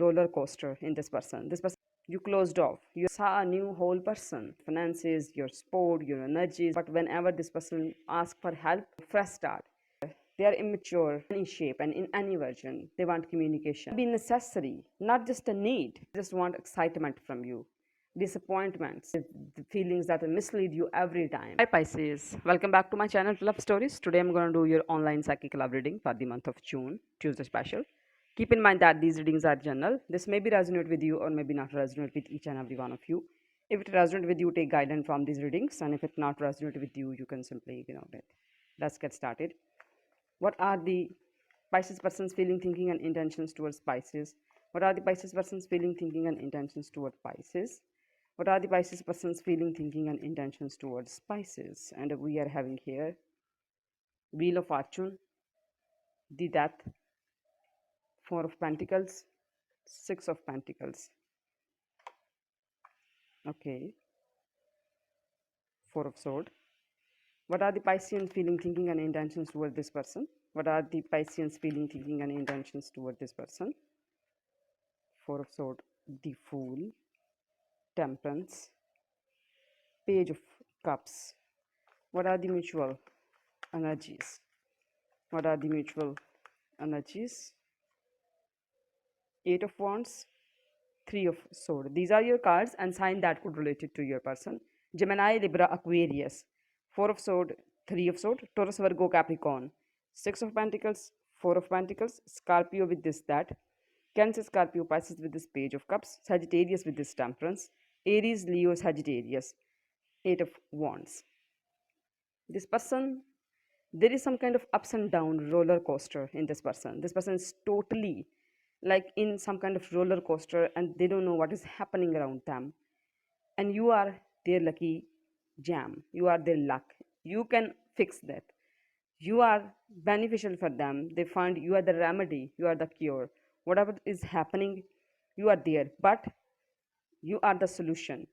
roller coaster in this person. You closed off. You saw a new whole person, finances, your sport, your energies. But whenever this person asks for help, fresh start. They are immature in any shape and in any version. They want communication. Be necessary, not just a need. They just want excitement from you. Disappointments, the feelings that mislead you every time. Hi Pisces, welcome back to my channel Love Stories. Today I'm going to do your online psychic love reading for the month of June, Tuesday special. Keep in mind that these readings are general. This may be resonate with you or maybe not resonate with each and every one of you. If it resonates with you, take guidance from these readings, and if it not resonate with you, you can simply ignore it. Let's get started. What are the Pisces person's feeling, thinking, and intentions towards Pisces? What are the Pisces person's feeling, thinking, and intentions towards Pisces? What are the Pisces person's feeling, thinking, and intentions towards Pisces? And we are having here Wheel of Fortune, the Death, Four of Pentacles, Six of Pentacles. Okay, Four of Swords. What are the Pisceans feeling, thinking, and intentions toward this person? What are the Pisceans feeling, thinking, and intentions toward this person? Four of Swords, the Fool, Temperance, Page of Cups. What are the mutual energies? What are the mutual energies? Eight of Wands, Three of Swords. These are your cards and sign that could relate it to your person. Gemini, Libra, Aquarius. Four of Swords, Three of Swords, Taurus, Virgo, Capricorn. Six of Pentacles, Four of Pentacles, Scorpio with this, that. Cancer, Scorpio, Pisces with this Page of Cups. Sagittarius with this Temperance. Aries, Leo, Sagittarius. Eight of Wands. This person, there is some kind of ups and down roller coaster in this person. This person is totally like in some kind of roller coaster and they don't know what is happening around them, and you are their lucky jam, you are their luck, you can fix that, you are beneficial for them. They find you are the remedy, you are the cure. Whatever is happening, you are there, but you are the solution.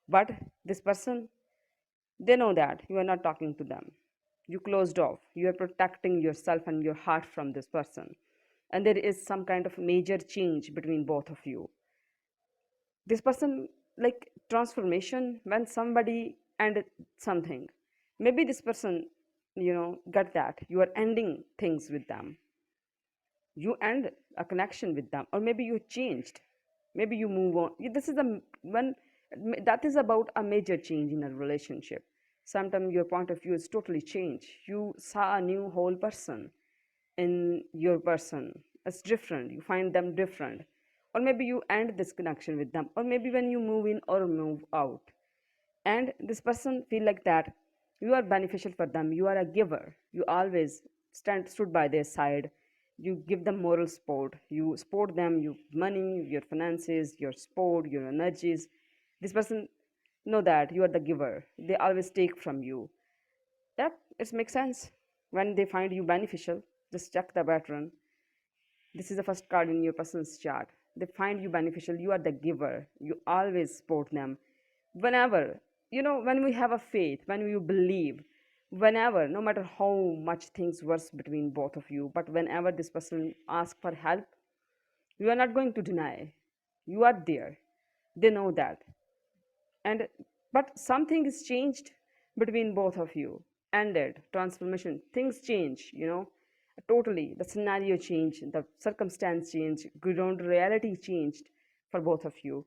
But this person, they know that you are not talking to them. You closed off. You are protecting yourself and your heart from this person. And there is some kind of major change between both of you. This person, like transformation, when somebody ended something, maybe this person, got that. You are ending things with them. You end a connection with them. Or maybe you changed. Maybe you move on. This is a when that is about a major change in a relationship. Sometimes your point of view is totally changed. You saw a new whole person in your person. It's different. You find them different. Or maybe you end this connection with them. Or maybe when you move in or move out. And this person feel like that you are beneficial for them. You are a giver. You always stood by their side. You give them moral support. You support them, you money, your finances, your sport, your energies. This person know that you are the giver. They always take from you. That it makes sense. When they find you beneficial, just check the pattern. This is the first card in your person's chart. They find you beneficial. You are the giver. You always support them. Whenever, when we have a faith, when you believe, whenever, no matter how much things worse between both of you, but whenever this person asks for help, you are not going to deny. You are there. They know that. And but something is changed between both of you. Ended. Transformation. Things change, totally. The scenario changed, the circumstance changed, ground reality changed for both of you.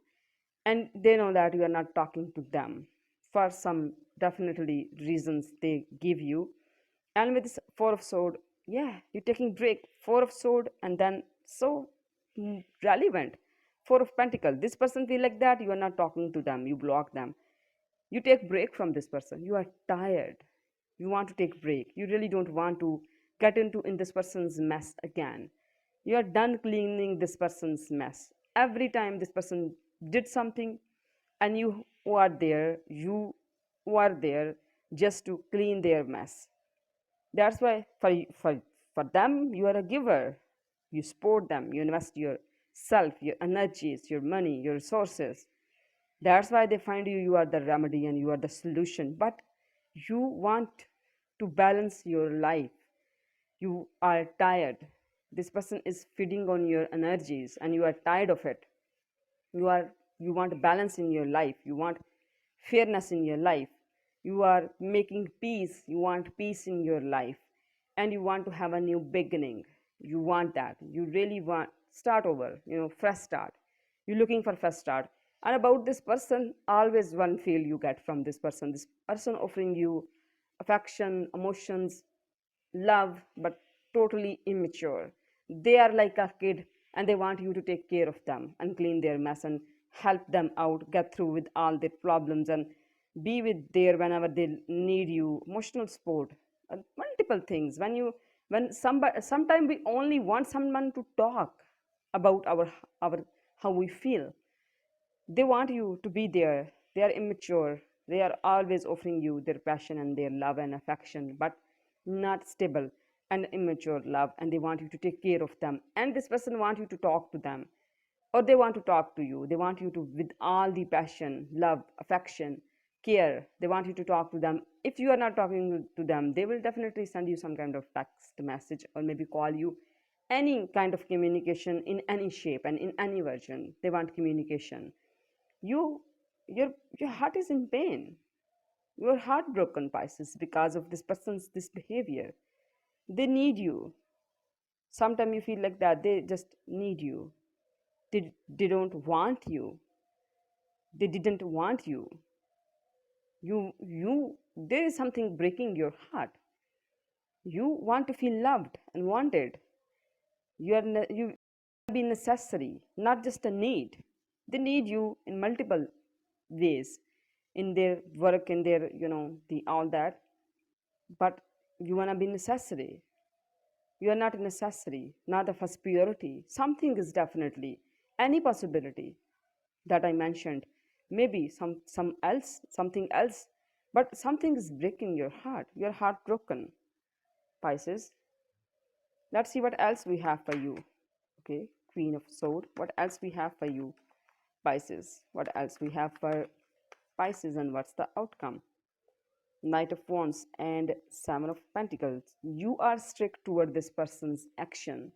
And they know that you are not talking to them for some definitely reasons they give you. And with this Four of Sword, yeah, you're taking break. Four of Sword, and then so relevant. Four of Pentacle. This person feel like that you are not talking to them. You block them. You take break from this person. You are tired. You want to take break. You really don't want to get into in this person's mess again. You are done cleaning this person's mess. Every time this person did something, and you are there just to clean their mess. That's why for them you are a giver. You support them. You invest yourself, your energies, your money, your resources. That's why they find you. You are the remedy and you are the solution. But you want to balance your life. You are tired. This person is feeding on your energies and you are tired of it. You want balance in your life, you want fairness in your life, you are making peace, you want peace in your life, and you want to have a new beginning. You want that, you really want start over, fresh start. You're looking for fresh start. And about this person, always one feel you get from this person offering you affection, emotions, love, but totally immature. They are like a kid and they want you to take care of them and clean their mess and help them out, get through with all their problems and be with there whenever they need you. Emotional support, multiple things. When somebody, sometimes we only want someone to talk about our how we feel. They want you to be there. They are immature. They are always offering you their passion and their love and affection, but not stable and immature love. And they want you to take care of them. And this person wants you to talk to them, or they want to talk to you. They want you to, with all the passion, love, affection, care. They want you to talk to them. If you are not talking to them, they will definitely send you some kind of text message or maybe call you. Any kind of communication in any shape and in any version. They want communication. You, your heart is in pain. You are heartbroken, Pisces, because of this person's this behavior. They need you. Sometimes you feel like that. They just need you. They don't want you. They didn't want you. There is something breaking your heart. You want to feel loved and wanted. You be necessary, not just a need. They need you in multiple ways, in their work, in their, the all that. But you wanna be necessary. You are not necessary, not the first priority. Something is definitely any possibility that I mentioned. Maybe something else, but something is breaking your heart. Your heart broken, Pisces. Let's see what else we have for you. Okay, Queen of Sword. What else we have for you, Pisces? What else we have for Pisces, and what's the outcome? Knight of Wands and Seven of Pentacles. You are strict toward this person's action.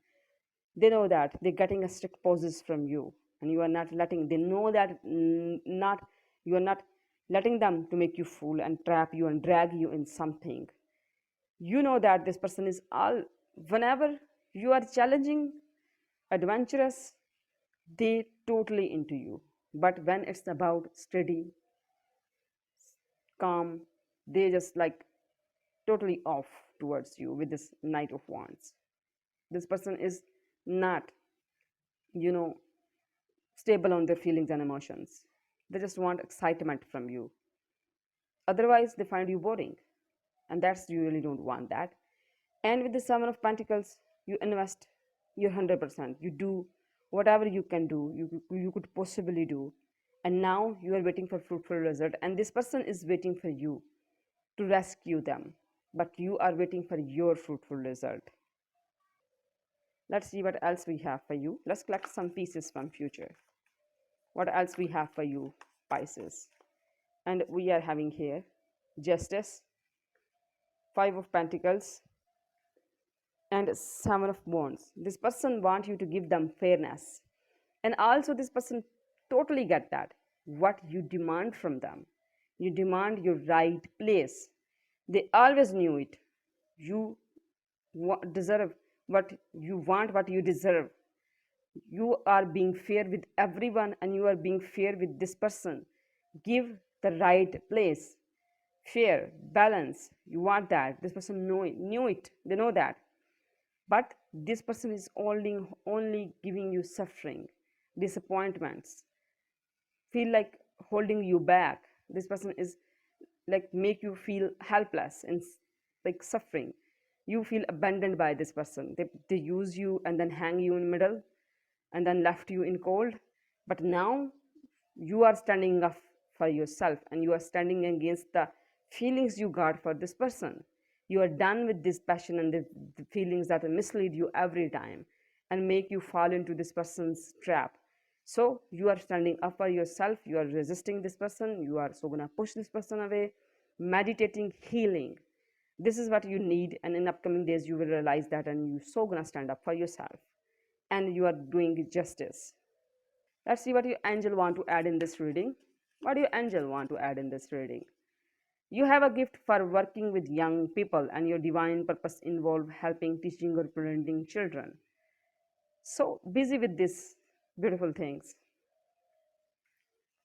They know that they're getting a strict poses from you, and you are not letting. They know that not you are not letting them to make you fool and trap you and drag you in something. You know that this person is all. Whenever you are challenging, adventurous, they totally into you. But when it's about steady, calm, they just like totally off towards you with this Knight of Wands. This person is not, you know, stable on their feelings and emotions. They just want excitement from you. Otherwise, they find you boring. And that's, you really don't want that. And with the Seven of Pentacles, you invest your 100%. You do whatever you can do, you could possibly do. And now you are waiting for fruitful result. And this person is waiting for you to rescue them. But you are waiting for your fruitful result. Let's see what else we have for you. Let's collect some pieces from future. What else we have for you, Pisces? And we are having here Justice, Five of Pentacles, and Seven of Wands. This person want you to give them fairness. And also this person totally get that. What you demand from them. You demand your right place. They always knew it. You deserve what you want, what you deserve. You are being fair with everyone and you are being fair with this person. Give the right place. Fair, balance. You want that. This person knew it. They know that. But this person is only giving you suffering, disappointments, feel like holding you back. This person is like make you feel helpless and like suffering. You feel abandoned by this person. They use you and then hang you in the middle and then left you in cold. But now you are standing up for yourself and you are standing against the feelings you got for this person. You are done with this passion and the feelings that mislead you every time and make you fall into this person's trap. So you are standing up for yourself, you are resisting this person, you are so gonna push this person away, meditating, healing. This is what you need, and in upcoming days you will realize that, and you so gonna stand up for yourself, and you are doing justice. Let's see what your angel want to add in this reading. What do your angel want to add in this reading? You have a gift for working with young people, and your divine purpose involve helping, teaching, or parenting children. So busy with these beautiful things.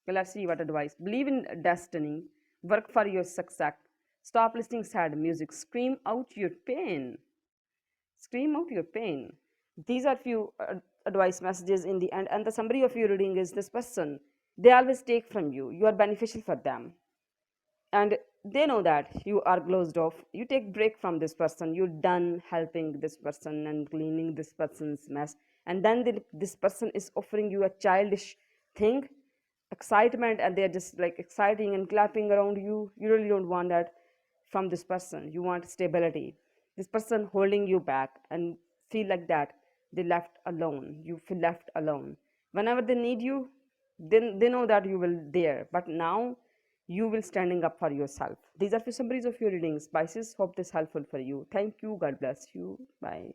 Okay, let's see what advice. Believe in destiny. Work for your success. Stop listening sad music. Scream out your pain. Scream out your pain. These are few advice messages in the end, and the summary of your reading is this person. They always take from you. You are beneficial for them, and they know that you are closed off. You take break from this person, you're done helping this person and cleaning this person's mess, and then this person is offering you a childish thing, excitement, and they're just like exciting and clapping around you. You really don't want that from this person. You want stability. This person holding you back and feel like that they left alone. You feel left alone whenever they need you. Then they know that you will there, but now you will standing up for yourself. These are few summaries of your readings. Pisces, hope this helpful for you. Thank you. God bless you. Bye.